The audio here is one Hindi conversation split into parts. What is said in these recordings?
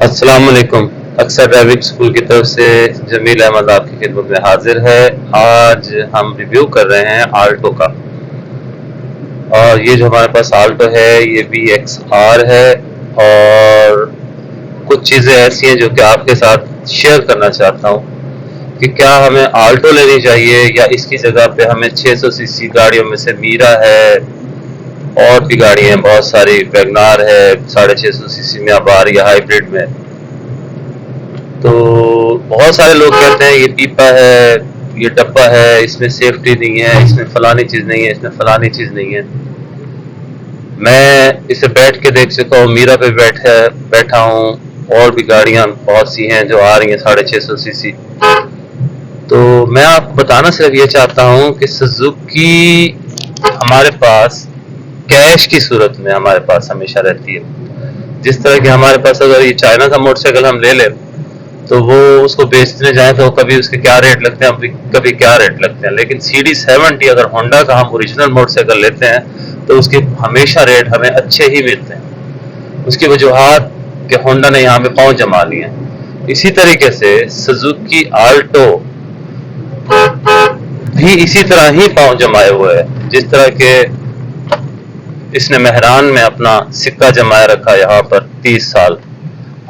अस्सलाम वालेकुम। अक्सर ड्राइविंग स्कूल की तरफ से जमील अहमद आपकी खिदमत में हाजिर है। आज हम रिव्यू कर रहे हैं आल्टो का, और ये जो हमारे पास आल्टो है ये VXR है। और कुछ चीज़ें ऐसी हैं जो कि आपके साथ शेयर करना चाहता हूँ कि क्या हमें आल्टो लेनी चाहिए या इसकी जगह पे हमें 600 सीसी गाड़ियों में से मीरा है, और भी गाड़ी हैं बहुत सारी, वैगनार है 650 सीसी में अब आ रही है हाइब्रिड में। तो बहुत सारे लोग कहते हैं ये पीपा है, ये डब्बा है, इसमें सेफ्टी नहीं है, इसमें फलानी चीज़ नहीं है, इसमें फलानी चीज़ नहीं है। मैं इसे बैठ के देख चुका हूँ, मीरा पे बैठा हूँ, और भी गाड़ियाँ बहुत सी हैं जो आ रही हैं 650 सीसी। तो मैं आपको बताना सिर्फ ये चाहता हूँ कि सुजुकी हमारे पास कैश की सूरत में हमारे पास हमेशा रहती है। जिस तरह की हमारे पास अगर ये चाइना का मोटरसाइकिल हम ले लें तो वो उसको बेचने जाए तो कभी उसके क्या रेट लगते हैं, कभी क्या रेट लगते हैं। लेकिन CD70 अगर होंडा का हम ओरिजिनल मोटरसाइकिल लेते हैं तो उसके हमेशा रेट हमें अच्छे ही मिलते हैं। उसकी वजूहत कि होंडा ने यहाँ पे पाँव जमा लिए हैं। इसी तरीके से सुजुकी आल्टो भी इसी तरह ही पाँव जमाए हुए है, जिस तरह के इसने मेहरान में अपना सिक्का जमाए रखा यहाँ पर 30 साल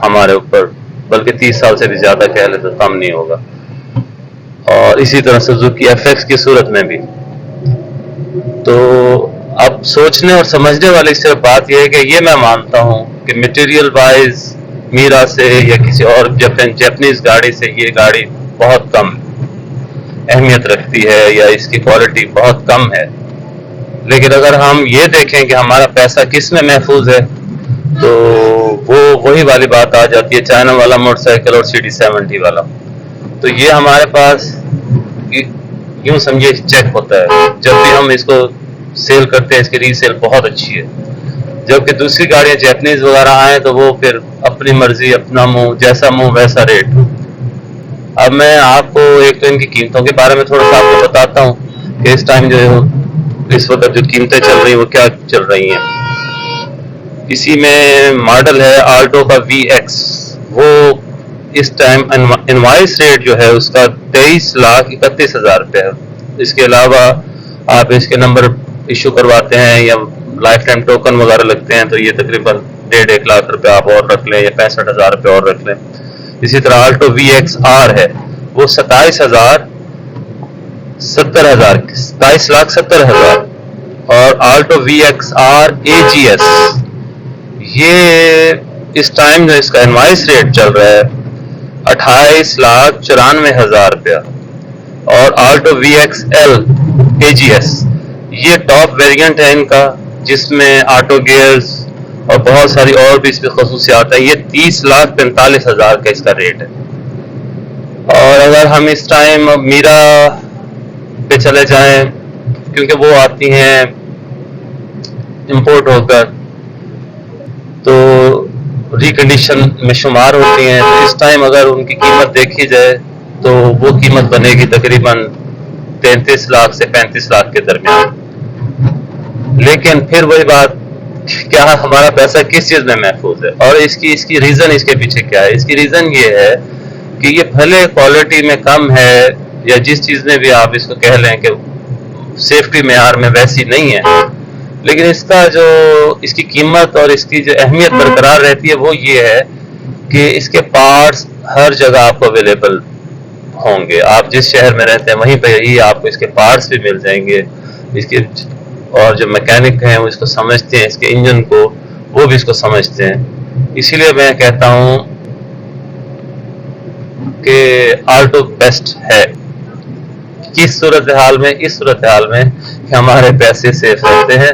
हमारे ऊपर, बल्कि 30 साल से भी ज्यादा कह ले तो कम नहीं होगा। और इसी तरह सुजुकी FX की सूरत में भी। तो अब सोचने और समझने वाली सिर्फ बात यह है कि ये मैं मानता हूँ कि मटेरियल वाइज मीरा से या किसी और जापानीज गाड़ी से ये गाड़ी बहुत कम अहमियत रखती है या इसकी क्वालिटी बहुत कम है। लेकिन अगर हम ये देखें कि हमारा पैसा किस में महफूज है तो वो वही वाली बात आ जाती है, चाइना वाला मोटरसाइकिल और CD70 वाला। तो ये हमारे पास यूं समझिए चेक होता है, जब भी हम इसको सेल करते हैं इसकी रीसेल बहुत अच्छी है। जबकि दूसरी गाड़ियां जापानीज वगैरह आए तो वो फिर अपनी मर्जी, अपना मुंह, जैसा मुंह वैसा रेट। अब मैं आपको एक तो इनकी कीमतों के बारे में थोड़ा सा आपको बताता हूँ कि इस टाइम जो इस वक्त जो कीमतें चल रही हैं वो क्या चल रही हैं। इसी में मॉडल है आल्टो का VX, वो इस टाइम इनवॉइस रेट जो है उसका 23,31,000 रुपये है। इसके अलावा आप इसके नंबर इशू करवाते हैं या लाइफ टाइम टोकन वगैरह लगते हैं तो ये तकरीबन 1.5 लाख रुपए आप और रख लें या 65,000 रुपये और रख लें। इसी तरह आल्टो VXR है, वो 27,70,000 और आल्टो VXR AGS ये इस टाइम जो इसका इनवॉइस रेट चल रहा है 28,94,000 रुपया। और आल्टो VXL AGS ये टॉप वेरिएंट है इनका, जिसमें ऑटो गियर्स और बहुत सारी और भी इसमें खसूसियात है। ये 30,45,000 का इसका रेट है। और अगर हम इस टाइम मीरा पे चले जाएं, क्योंकि वो आती हैं इंपोर्ट होकर तो रिकंडीशन में शुमार होती हैं, तो इस टाइम अगर उनकी कीमत देखी जाए तो वो कीमत बनेगी तकरीबन 33 लाख से 35 लाख के दरमियान। लेकिन फिर वही बात, क्या हमारा पैसा किस चीज में महफूज है और इसकी रीजन इसके पीछे क्या है। इसकी रीजन ये है कि ये भले क्वालिटी में कम है या जिस चीज में भी आप इसको कह लें कि सेफ्टी मेयार में वैसी नहीं है, लेकिन इसका जो इसकी कीमत और इसकी जो अहमियत बरकरार रहती है वो ये है कि इसके पार्ट्स हर जगह आपको अवेलेबल होंगे। आप जिस शहर में रहते हैं वहीं पर ही आपको इसके पार्ट्स भी मिल जाएंगे। इसके और जो मैकेनिक हैं वो इसको समझते हैं, इसके इंजन को वो भी इसको समझते हैं। इसीलिए मैं कहता हूँ कि आल्टो बेस्ट है। किस सूरत हाल में? इस सूरत हाल में कि हमारे पैसे सेफ रहते हैं,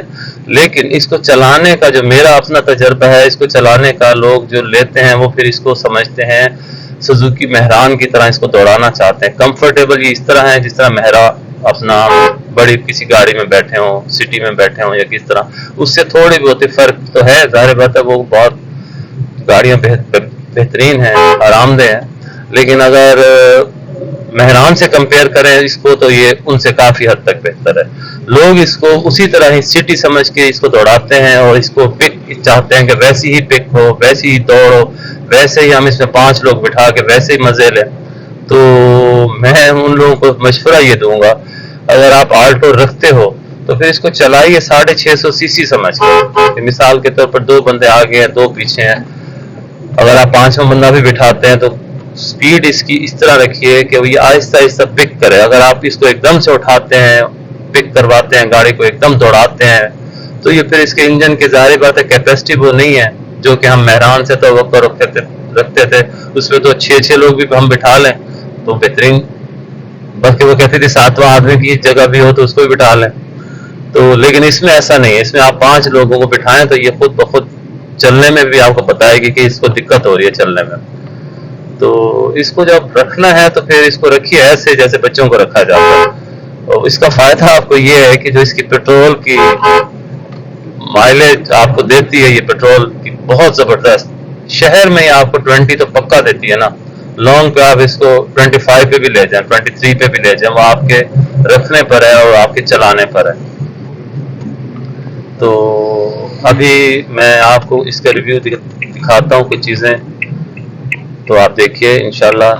लेकिन इसको चलाने का जो मेरा अपना तजर्बा है, इसको चलाने का लोग जो लेते हैं वो फिर इसको समझते हैं सुजुकी मेहरान की तरह इसको दौड़ाना चाहते हैं। कंफर्टेबल ये इस तरह है जिस तरह मेहरा अपना बड़ी किसी गाड़ी में बैठे हों, सिटी में बैठे हों या किस तरह, उससे थोड़ी बहुत फर्क तो है। जाहिर बात है वो बहुत गाड़ियां बेहतरीन हैं, आरामदेह हैं, लेकिन अगर मेहरान से कंपेयर करें इसको तो ये उनसे काफी हद तक बेहतर है। लोग इसको उसी तरह ही सिटी समझ के इसको दौड़ाते हैं और इसको पिक चाहते हैं कि वैसी ही पिक हो, वैसी ही दौड़ हो, वैसे ही हम इसमें 5 लोग बिठा के वैसे ही मजे लें, तो मैं उन लोगों को मशवरा ये दूंगा, अगर आप आल्टो रखते हो तो फिर इसको चलाइए 650 सीसी समझ के। मिसाल के तौर पर 2 बंदे आगे हैं, 2 पीछे हैं, अगर आप 5वां बंदा भी बिठाते हैं तो स्पीड इसकी इस तरह रखिए कि ये आहिस्ता आहिस्ता पिक करे। अगर आप इसको एकदम से उठाते हैं, पिक करवाते हैं, गाड़ी को एकदम दौड़ाते हैं, तो ये फिर इसके इंजन की जाहिर बात है कैपेसिटी वो नहीं है जो कि हम मेहरान से तो रखते थे। उसमें तो 6-6 लोग भी हम बिठा लें तो बेहतरीन, बल्कि वो कहते थे 7वां आदमी की जगह भी हो तो उसको भी बिठा लें। तो लेकिन इसमें ऐसा नहीं है, इसमें आप 5 लोगों को बिठाएं तो ये खुद ब खुद चलने में भी आपको बताएगी कि इसको दिक्कत हो रही है चलने में। तो इसको जब रखना है तो फिर इसको रखिए ऐसे जैसे बच्चों को रखा जाता है। और इसका फायदा आपको ये है कि जो इसकी पेट्रोल की माइलेज आपको देती है, ये पेट्रोल की बहुत जबरदस्त, शहर में आपको 20 तो पक्का देती है ना, लॉन्ग पे आप इसको 25 पे भी ले जाएं, 23 पे भी ले जाएं, वो आपके रखने पर है और आपके चलाने पर है। तो अभी मैं आपको इसका रिव्यू दिखाता हूँ कुछ चीज़ें, तो आप देखिए इंशाल्लाह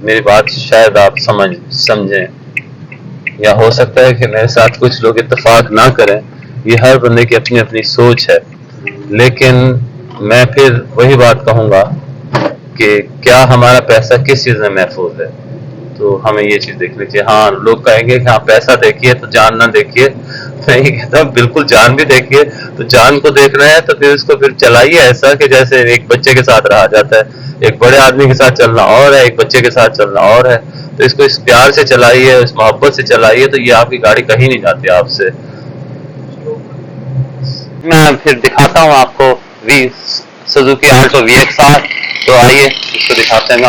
मेरी बात शायद आप समझें, या हो सकता है कि मेरे साथ कुछ लोग इत्तेफाक ना करें, ये हर बंदे की अपनी अपनी सोच है। लेकिन मैं फिर वही बात कहूँगा कि क्या हमारा पैसा किस चीज़ में महफूज है, तो हमें ये चीज़ देखनी चाहिए। हाँ, लोग कहेंगे कि हाँ पैसा देखिए तो जान ना देखिए, मैं ये कहता हूँ बिल्कुल जान भी देखिए। तो जान को देखना है तो फिर उसको फिर चलाइए ऐसा कि जैसे एक बच्चे के साथ रहा जाता है, एक बड़े आदमी के साथ चलना और है, एक बच्चे के साथ चलना और है। तो इसको इस प्यार से चलाइए, इस मोहब्बत से चलाइए, तो ये आपकी गाड़ी कहीं नहीं जाती आपसे। मैं फिर दिखाता हूँ आपको सुजुकी आल्टो VXR, तो आइए इसको दिखाते हैं ना।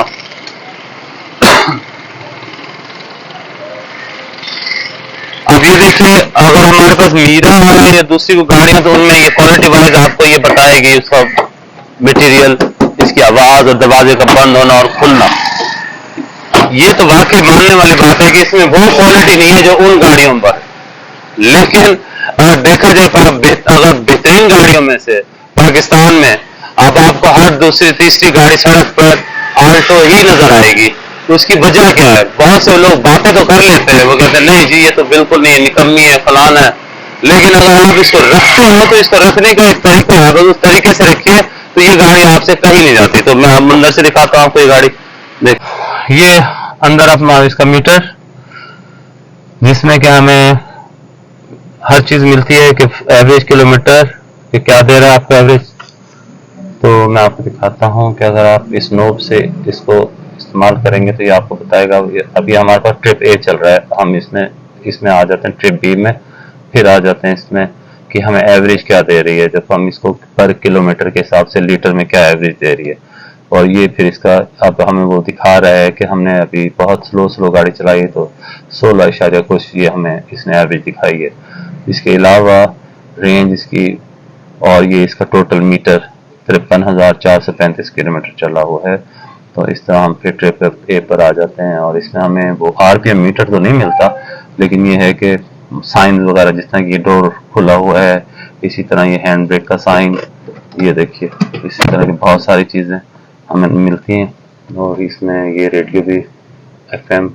अब ये देखिए, अगर हमारे पास मीरा है या दूसरी गाड़ियां तो उनमें ये क्वालिटी वाइज आपको ये बताएगी उसका मटेरियल, इसकी आवाज और दरवाजे का बंद होना और खुलना। ये तो वाकई मानने वाली बात है कि इसमें वो क्वालिटी नहीं है जो उन गाड़ियों पर, लेकिन अगर देखा जाए अगर बेहतरीन गाड़ियों में से पाकिस्तान में अब आपको हर दूसरी तीसरी गाड़ी सड़क पर आल्टो ही नजर आएगी। तो उसकी वजह क्या है? बहुत से लोग बातें तो कर लेते हैं, वो कहते हैं नहीं जी ये तो बिल्कुल नहीं, निकम्मी है, फलाना है। लेकिन अगर आप इसको रखते हो तो इसको रखने का एक तरीका है, अगर उस तरीके से रखिए तो ये गाड़ी आपसे कहीं नहीं जाती। तो मैं अंदर से दिखाता हूँ आपको ये गाड़ी। देख, ये अंदर अपना इसका मीटर, जिसमें क्या हमें हर चीज मिलती है कि एवरेज किलोमीटर कि क्या दे रहा है आपको एवरेज। तो मैं आपको दिखाता हूँ कि अगर आप इस नोब से इसको इस्तेमाल करेंगे तो ये आपको बताएगा। अभी हमारे पास ट्रिप A चल रहा है, हम इसमें आ जाते हैं ट्रिप B में, फिर आ जाते हैं इसमें कि हमें एवरेज क्या दे रही है, जब हम इसको पर किलोमीटर के हिसाब से लीटर में क्या एवरेज दे रही है। और ये फिर इसका अब हमें वो दिखा रहा है कि हमने अभी बहुत स्लो गाड़ी चलाई तो 16 कुछ ये हमें इसने एवरेज दिखाई है। इसके अलावा रेंज इसकी और ये इसका टोटल मीटर 53,435 किलोमीटर चला हुआ है। तो इस तरह हम फिर ट्रिप A पर आ जाते हैं और इसमें हमें वो RPM मीटर तो नहीं मिलता, लेकिन ये है कि साइन वगैरह, जिस तरह ये डोर खुला हुआ है, इसी तरह ये हैंड ब्रेक का साइन, ये देखिए इसी तरह की बहुत सारी चीज़ें हमें मिलती हैं। और इसमें ये रेडियो भी FM,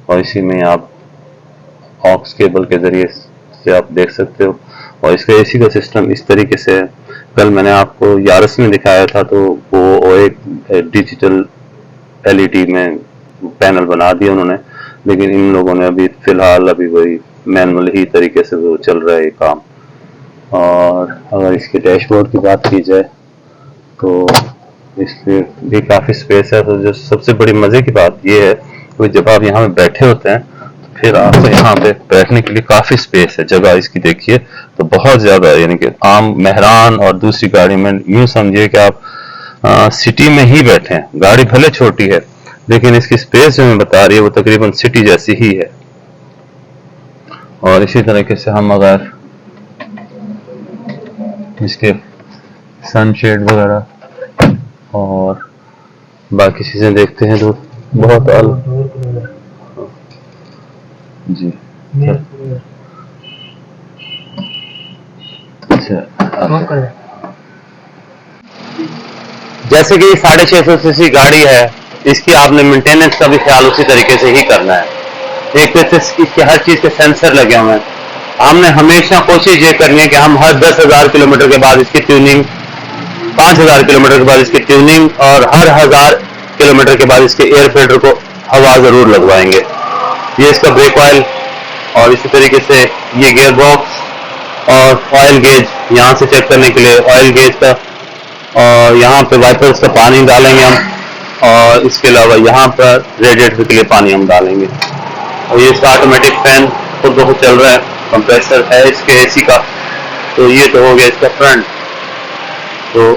और इसी में आप ऑक्स केबल के ज़रिए से आप देख सकते हो। और इसका AC का सिस्टम इस तरीके से है, कल मैंने आपको यारस में दिखाया था तो वो एक डिजिटल LED में पैनल बना दिया उन्होंने, लेकिन इन लोगों ने अभी फ़िलहाल अभी वही मैनुअल ही तरीके से वो चल रहा है ये काम। और अगर इसके डैशबोर्ड की बात की जाए तो इसमें भी काफ़ी स्पेस है। तो जो सबसे बड़ी मज़े की बात ये है कि जब आप यहाँ पे बैठे होते हैं तो फिर आपको यहाँ पे बैठने के लिए काफ़ी स्पेस है, जगह इसकी देखिए तो बहुत ज़्यादा है। यानी कि आम मेहरान और दूसरी गाड़ी में यूँ समझिए कि आप सिटी में ही बैठे हैं। गाड़ी भले छोटी है लेकिन इसकी स्पेस जो मैं बता रही है वो तकरीबन सिटी जैसी ही है। और इसी तरीके से हम अगर इसके सनशेड वगैरह और बाकी चीज़ें देखते हैं तो बहुत जी अच्छा। जैसे कि 650 सीसी गाड़ी है, इसकी आपने मेंटेनेंस का भी ख्याल उसी तरीके से ही करना है। एक तो इसके हर चीज के सेंसर लगे हुए हैं। हमने हमेशा कोशिश ये करनी है कि हम हर 10,000 किलोमीटर के बाद इसकी ट्यूनिंग, 5,000 किलोमीटर के बाद इसकी ट्यूनिंग और हर 1,000 किलोमीटर के बाद इसके एयर फिल्टर को हवा जरूर लगवाएंगे। ये इसका ब्रेक ऑयल और इसी तरीके से ये गियर बॉक्स और ऑयल गेज यहाँ से चेक करने के लिए ऑयल गेज का, और यहाँ पे वाइपर्स का पानी डालेंगे हम, और इसके अलावा यहाँ पर रेडिएटर के लिए पानी हम डालेंगे। और ये इसका ऑटोमेटिक फैन खुद ब खुद चल रहा है, कंप्रेसर है इसके एसी का। तो ये तो हो गया इसका फ्रंट। तो